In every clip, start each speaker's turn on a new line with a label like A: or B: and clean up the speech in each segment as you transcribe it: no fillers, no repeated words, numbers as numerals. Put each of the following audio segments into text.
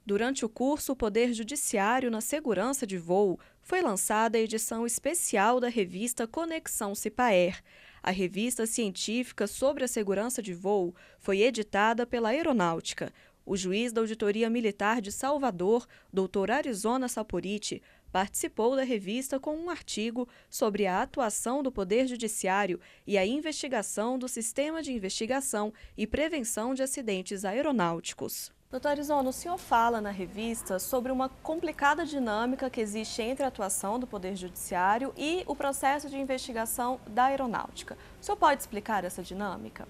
A: Durante o curso Poder Judiciário na Segurança de Voo, foi lançada a edição especial da revista Conexão Cipaer. A revista científica sobre a segurança de voo foi editada pela Aeronáutica. O juiz da Auditoria Militar de Salvador, Dr. Arizona Saporiti, participou da revista com um artigo sobre a atuação do Poder Judiciário e a investigação do Sistema de Investigação e Prevenção de Acidentes Aeronáuticos. Doutor Arizona, o senhor fala na revista sobre uma complicada dinâmica que existe entre a atuação do Poder Judiciário e o processo de investigação da aeronáutica. O senhor pode explicar essa dinâmica?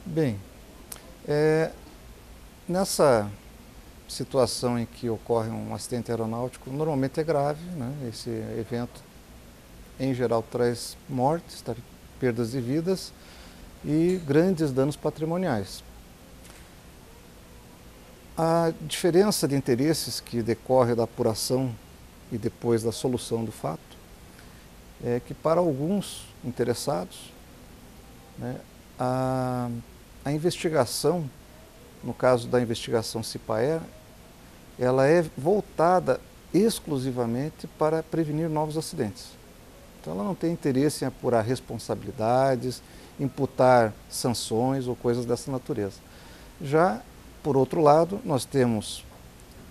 B: Bem, nessa situação em que ocorre um acidente aeronáutico, normalmente é grave, né? Esse evento, em geral, traz mortes, perdas de vidas e grandes danos patrimoniais. A diferença de interesses que decorre da apuração e depois da solução do fato é que, para alguns interessados, né, a investigação, no caso da investigação Cipaer, ela é voltada exclusivamente para prevenir novos acidentes. Então ela não tem interesse em apurar responsabilidades, imputar sanções ou coisas dessa natureza. Já, por outro lado, nós temos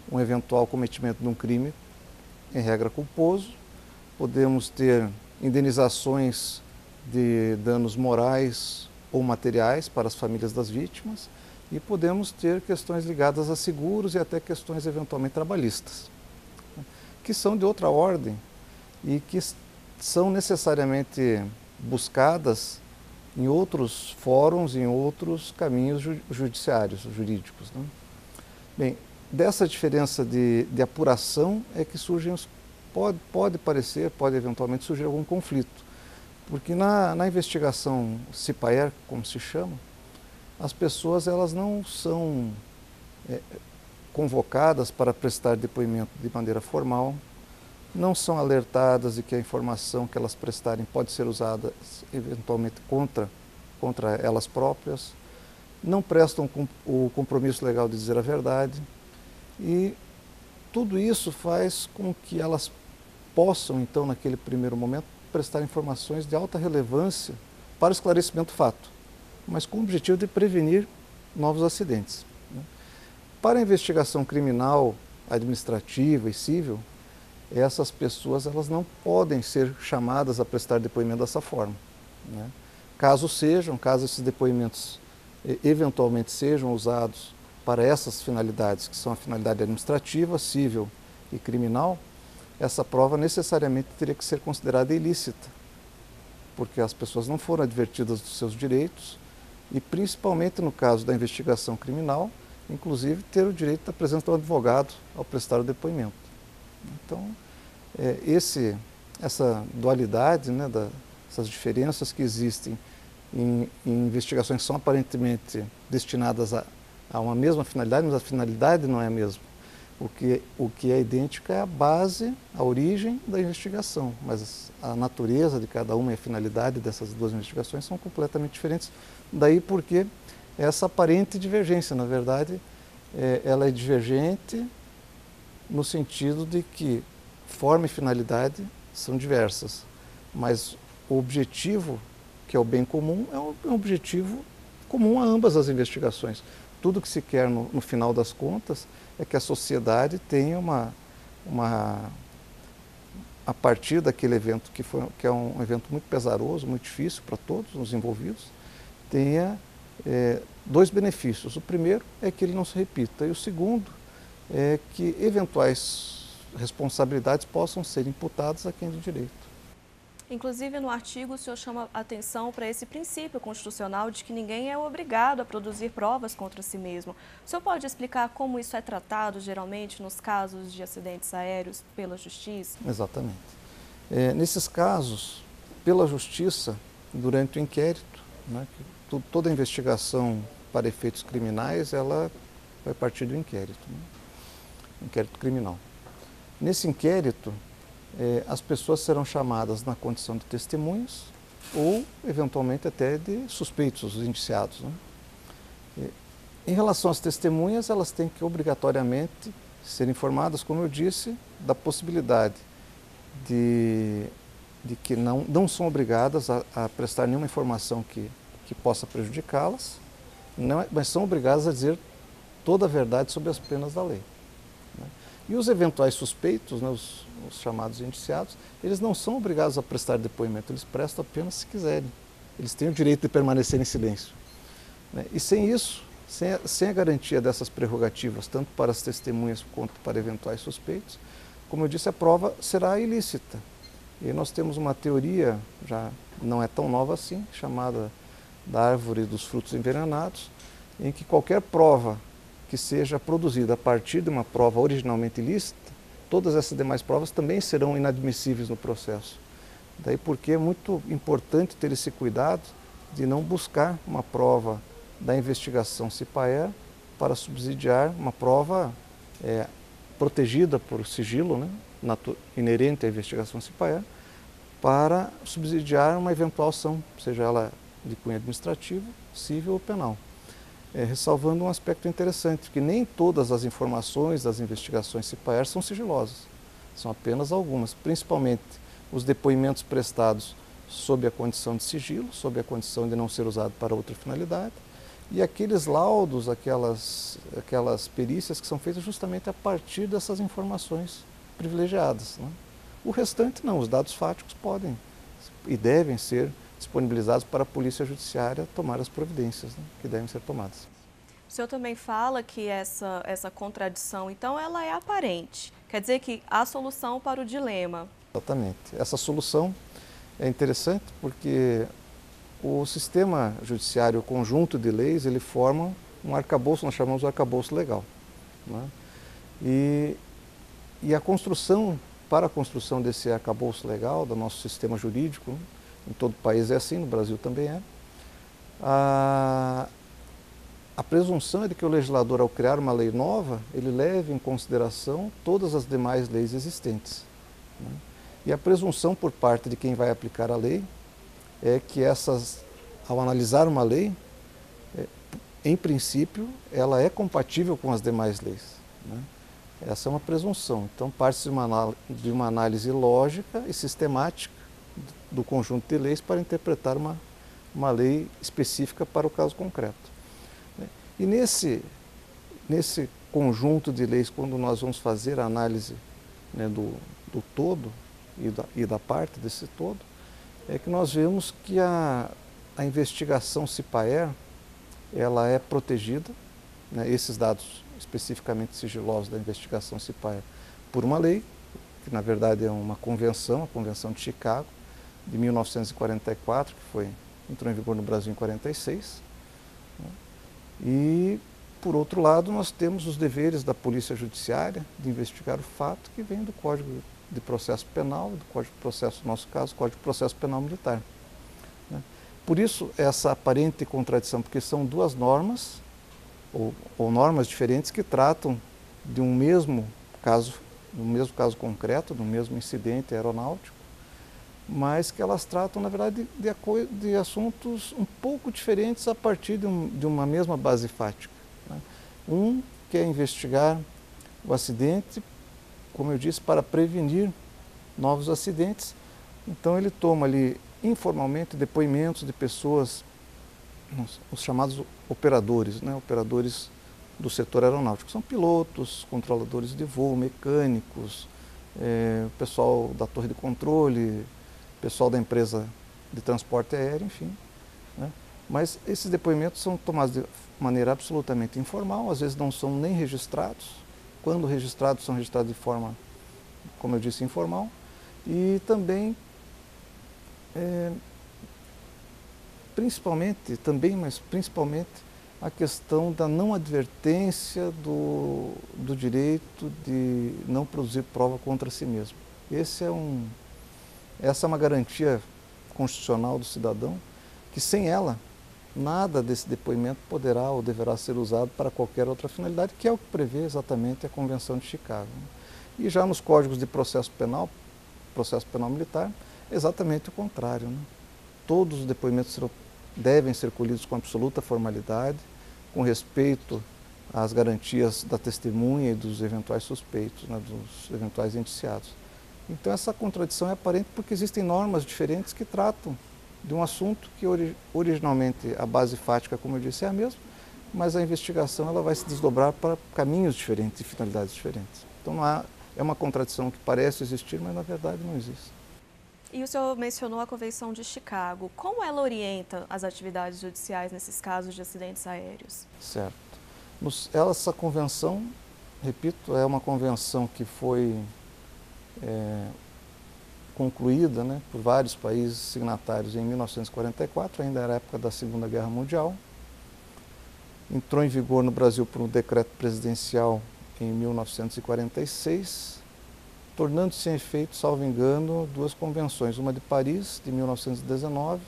B: um eventual cometimento de um crime, em regra culposo, podemos ter indenizações de danos morais ou materiais para as famílias das vítimas e podemos ter questões ligadas a seguros e até questões eventualmente trabalhistas, que são de outra ordem e que são necessariamente buscadas em outros fóruns, em outros caminhos judiciários, jurídicos, né? Bem, dessa diferença de apuração é que surgem pode eventualmente surgir algum conflito, porque na investigação Cipaer, como se chama, as pessoas elas não são convocadas para prestar depoimento de maneira formal, não são alertadas de que a informação que elas prestarem pode ser usada eventualmente contra elas próprias, não prestam o compromisso legal de dizer a verdade e tudo isso faz com que elas possam, então, naquele primeiro momento, prestar informações de alta relevância para o esclarecimento do fato, mas com o objetivo de prevenir novos acidentes, né? Para a investigação criminal, administrativa e civil, essas pessoas elas não podem ser chamadas a prestar depoimento dessa forma, né? Caso esses depoimentos eventualmente sejam usados para essas finalidades, que são a finalidade administrativa, civil e criminal, essa prova necessariamente teria que ser considerada ilícita, porque as pessoas não foram advertidas dos seus direitos e, principalmente no caso da investigação criminal, inclusive ter o direito da presença do advogado ao prestar o depoimento. Então, essa dualidade, né, essas diferenças que existem em investigações que são aparentemente destinadas a uma mesma finalidade, mas a finalidade não é a mesma. O que é idêntico é a base, a origem da investigação, mas a natureza de cada uma e a finalidade dessas duas investigações são completamente diferentes. Daí porque essa aparente divergência, na verdade, ela é divergente no sentido de que forma e finalidade são diversas, mas o objetivo, que é o bem comum, é um objetivo comum a ambas as investigações. Tudo que se quer, no final das contas, é que a sociedade tenha a partir daquele evento, que é um evento muito pesaroso, muito difícil para todos os envolvidos, tenha dois benefícios. O primeiro é que ele não se repita, e o segundo é que eventuais responsabilidades possam ser imputadas a quem de direito.
A: Inclusive, no artigo, o senhor chama atenção para esse princípio constitucional de que ninguém é obrigado a produzir provas contra si mesmo. O senhor pode explicar como isso é tratado, geralmente, nos casos de acidentes aéreos pela Justiça?
B: Exatamente. Nesses casos, pela Justiça, durante o inquérito, né, toda investigação para efeitos criminais, ela vai partir do inquérito, né, inquérito criminal. Nesse inquérito, as pessoas serão chamadas na condição de testemunhas ou, eventualmente, até de suspeitos, os indiciados, né? Em relação às testemunhas, elas têm que obrigatoriamente ser informadas, como eu disse, da possibilidade de que não são obrigadas a prestar nenhuma informação que possa prejudicá-las, mas são obrigadas a dizer toda a verdade sobre as penas da lei. Né? E os eventuais suspeitos, né, os chamados indiciados, eles não são obrigados a prestar depoimento, eles prestam apenas se quiserem. Eles têm o direito de permanecer em silêncio. Né? E sem isso, sem a garantia dessas prerrogativas, tanto para as testemunhas quanto para eventuais suspeitos, como eu disse, a prova será ilícita. E nós temos uma teoria, já não é tão nova assim, chamada da árvore dos frutos envenenados, em que qualquer prova que seja produzida a partir de uma prova originalmente ilícita, todas essas demais provas também serão inadmissíveis no processo. Daí porque é muito importante ter esse cuidado de não buscar uma prova da investigação CIPAER para subsidiar uma prova protegida por sigilo, né, inerente à investigação CIPAER, para subsidiar uma eventual ação, seja ela de cunho administrativo, civil ou penal. Ressalvando um aspecto interessante, que nem todas as informações das investigações CIPAER são sigilosas, são apenas algumas, principalmente os depoimentos prestados sob a condição de sigilo, sob a condição de não ser usado para outra finalidade, e aqueles laudos, aquelas perícias que são feitas justamente a partir dessas informações privilegiadas. Né? O restante não, os dados fáticos podem e devem ser disponibilizados para a Polícia Judiciária tomar as providências, né, que devem ser tomadas.
A: O senhor também fala que essa contradição, então, ela é aparente. Quer dizer que há solução para o dilema.
B: Exatamente. Essa solução é interessante porque o sistema judiciário, o conjunto de leis, ele forma um arcabouço, nós chamamos de arcabouço legal. Né? E a construção, para a construção desse arcabouço legal, do nosso sistema jurídico, né? Em todo o país é assim, no Brasil também é, a presunção é de que o legislador, ao criar uma lei nova, ele leve em consideração todas as demais leis existentes. Né? E a presunção por parte de quem vai aplicar a lei é que ao analisar uma lei, em princípio, ela é compatível com as demais leis. Né? Essa é uma presunção. Então, parte-se de uma análise lógica e sistemática do conjunto de leis para interpretar uma lei específica para o caso concreto. E nesse conjunto de leis, quando nós vamos fazer a análise, né, do todo e da parte desse todo, é que nós vemos que a investigação CIPAER, ela é protegida, né, esses dados especificamente sigilosos da investigação CIPAER, por uma lei, que na verdade é uma convenção, a Convenção de Chicago, de 1944, que entrou em vigor no Brasil em 1946. Né? E, por outro lado, nós temos os deveres da Polícia Judiciária de investigar o fato que vem do Código de Processo Penal, do Código de Processo, no nosso caso, Código de Processo Penal Militar. Né? Por isso, essa aparente contradição, porque são duas normas, ou normas diferentes que tratam de um mesmo caso concreto, do mesmo incidente aeronáutico, mas que elas tratam, na verdade, de assuntos um pouco diferentes a partir de uma mesma base fática. Né? Um quer investigar o acidente, como eu disse, para prevenir novos acidentes. Então ele toma ali informalmente depoimentos de pessoas, os chamados operadores, né? Operadores do setor aeronáutico. São pilotos, controladores de voo, mecânicos, pessoal da torre de controle, pessoal da empresa de transporte aéreo, enfim. Né? Mas esses depoimentos são tomados de maneira absolutamente informal, às vezes não são nem registrados. Quando registrados, são registrados de forma, como eu disse, informal. E também, principalmente, a questão da não advertência do direito de não produzir prova contra si mesmo. Essa é uma garantia constitucional do cidadão, que sem ela, nada desse depoimento poderá ou deverá ser usado para qualquer outra finalidade, que é o que prevê exatamente a Convenção de Chicago. E já nos códigos de processo penal militar, exatamente o contrário. Né? Todos os depoimentos devem ser colhidos com absoluta formalidade, com respeito as garantias da testemunha e dos eventuais suspeitos, né, dos eventuais indiciados. Então essa contradição é aparente porque existem normas diferentes que tratam de um assunto que originalmente a base fática, como eu disse, é a mesma, mas a investigação ela vai se desdobrar para caminhos diferentes e finalidades diferentes. Então é uma contradição que parece existir, mas na verdade não existe.
A: E o senhor mencionou a Convenção de Chicago. Como ela orienta as atividades judiciais nesses casos de acidentes aéreos?
B: Certo. Essa convenção, repito, é uma convenção que foi concluída, né, por vários países signatários em 1944, ainda era a época da Segunda Guerra Mundial. Entrou em vigor no Brasil por um decreto presidencial em 1946, tornando-se em efeito, salvo engano, duas convenções, uma de Paris, de 1919,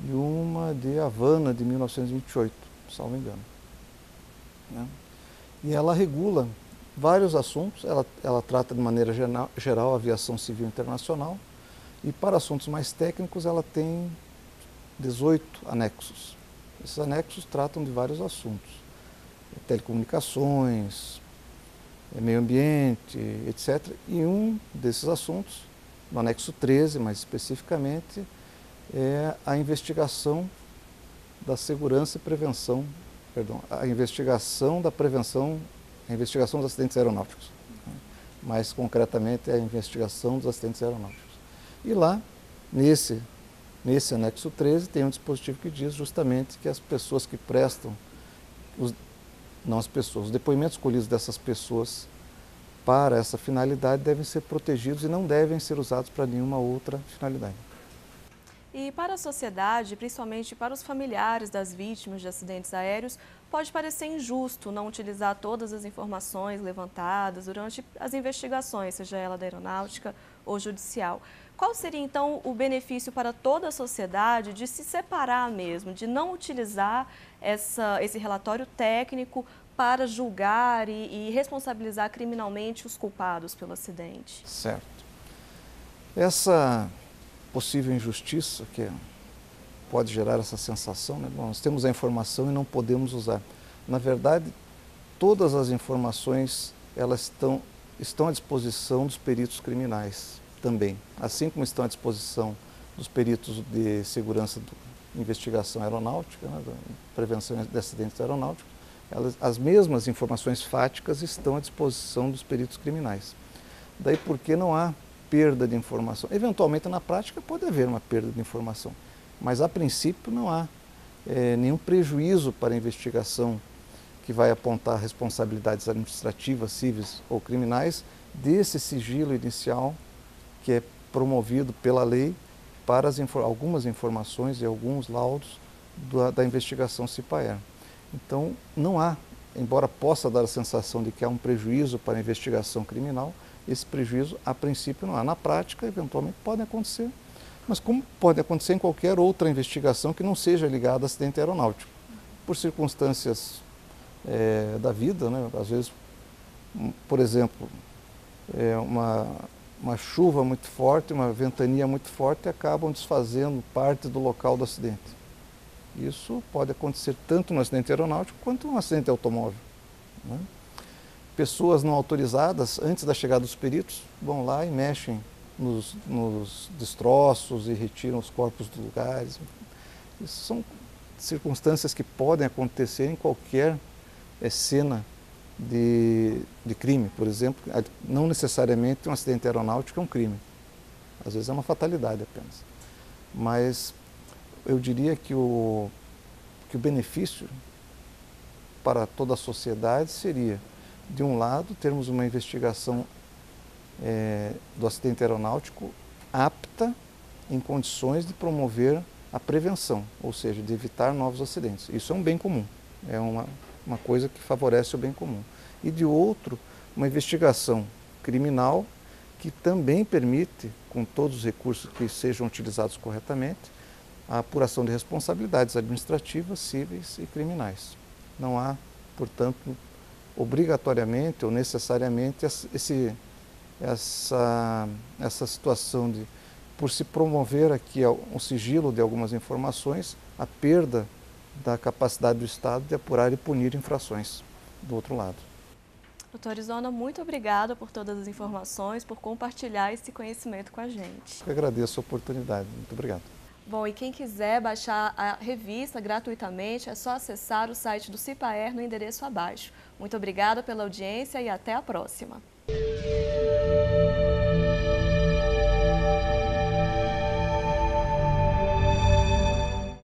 B: e uma de Havana, de 1928, salvo engano. Né? E ela regula vários assuntos, ela trata de maneira geral a aviação civil internacional, e para assuntos mais técnicos ela tem 18 anexos. Esses anexos tratam de vários assuntos, telecomunicações, meio ambiente, etc. E um desses assuntos, no anexo 13 mais especificamente, é a investigação da segurança e prevenção, a investigação da prevenção, a investigação dos acidentes aeronáuticos. Mais concretamente, é a investigação dos acidentes aeronáuticos. E lá, nesse anexo 13, tem um dispositivo que diz justamente que as pessoas que prestam, os depoimentos escolhidos dessas pessoas para essa finalidade devem ser protegidos e não devem ser usados para nenhuma outra finalidade.
A: E para a sociedade, principalmente para os familiares das vítimas de acidentes aéreos, pode parecer injusto não utilizar todas as informações levantadas durante as investigações, seja ela da aeronáutica ou judicial. Qual seria, então, o benefício para toda a sociedade de se separar mesmo, de não utilizar esse relatório técnico para julgar e responsabilizar criminalmente os culpados pelo acidente?
B: Certo. Essa possível injustiça que pode gerar essa sensação, né? Bom, nós temos a informação e não podemos usar. Na verdade, todas as informações elas estão à disposição dos peritos criminais também, assim como estão à disposição dos peritos de segurança de investigação aeronáutica, né, da prevenção de acidentes aeronáuticos. As mesmas informações fáticas estão à disposição dos peritos criminais. Daí porque não há perda de informação. Eventualmente, na prática, pode haver uma perda de informação, mas a princípio não há nenhum prejuízo para a investigação que vai apontar responsabilidades administrativas, civis ou criminais desse sigilo inicial que é promovido pela lei para algumas informações e alguns laudos da investigação CIPAER. Então, não há, embora possa dar a sensação de que há um prejuízo para a investigação criminal, esse prejuízo, a princípio, não há. Na prática, eventualmente, pode acontecer, mas como pode acontecer em qualquer outra investigação que não seja ligada a acidente aeronáutico. Por circunstâncias da vida, né? Às vezes, por exemplo, uma chuva muito forte, uma ventania muito forte acabam desfazendo parte do local do acidente. Isso pode acontecer tanto no acidente aeronáutico quanto no acidente automóvel. Né? Pessoas não autorizadas, antes da chegada dos peritos, vão lá e mexem nos destroços e retiram os corpos dos lugares. Isso são circunstâncias que podem acontecer em qualquer cena de crime, por exemplo. Não necessariamente um acidente aeronáutico é um crime. Às vezes é uma fatalidade apenas. Mas eu diria que o benefício para toda a sociedade seria, de um lado, termos uma investigação do acidente aeronáutico apta em condições de promover a prevenção, ou seja, de evitar novos acidentes. Isso é um bem comum, é uma coisa que favorece o bem comum. E de outro, uma investigação criminal que também permite, com todos os recursos que sejam utilizados corretamente, a apuração de responsabilidades administrativas, cíveis e criminais. Não há, portanto, obrigatoriamente ou necessariamente essa situação de, por se promover aqui um sigilo de algumas informações, a perda da capacidade do Estado de apurar e punir infrações. do outro lado.
A: Doutor Isona, muito obrigada por todas as informações, por compartilhar esse conhecimento com a gente.
B: Eu agradeço a oportunidade. Muito obrigado.
A: Bom, e quem quiser baixar a revista gratuitamente, é só acessar o site do CIPAER no endereço abaixo. Muito obrigada pela audiência e até a próxima.